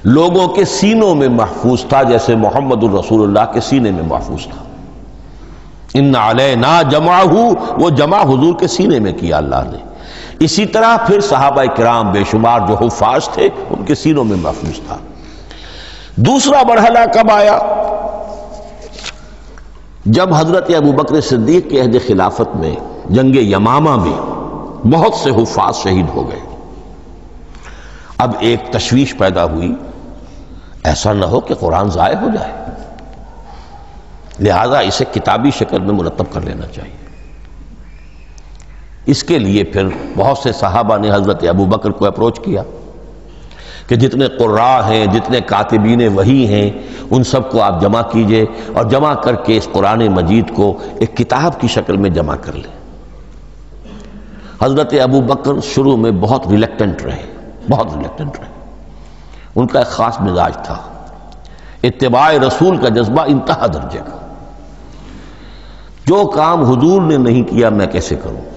لوگوں کے سینوں میں محفوظ تھا جیسے محمد الرسول اللہ کے سینے میں محفوظ تھا۔ ان علینا جمعہ، وہ جمع حضور کے سینے میں کیا اللہ نے۔ اسی طرح پھر صحابہ کرام بے شمار جو حفاظ تھے ان کے سینوں میں محفوظ تھا۔ دوسرا مرحلہ کب آیا؟ جب حضرت ابوبکر صدیق کے عہد خلافت میں جنگ یمامہ میں بہت سے حفاظ شہید ہو گئے۔ اب ایک تشویش پیدا ہوئی، ایسا نہ ہو کہ قرآن ضائع ہو جائے، لہذا اسے کتابی شکل میں مرتب کر لینا چاہیے۔ اس کے لیے پھر بہت سے صحابہ نے حضرت ابوبکر کو اپروچ کیا کہ جتنے قراء ہیں، جتنے کاتبین وحی ہیں، ان سب کو آپ جمع کیجئے اور جمع کر کے اس قرآن مجید کو ایک کتاب کی شکل میں جمع کر لیں۔ حضرت ابوبکر شروع میں بہت ریلیکٹنٹ رہے، ان کا ایک خاص مزاج تھا، اتباع رسول کا جذبہ انتہا درجے کا۔ جو کام حضور نے نہیں کیا میں کیسے کروں؟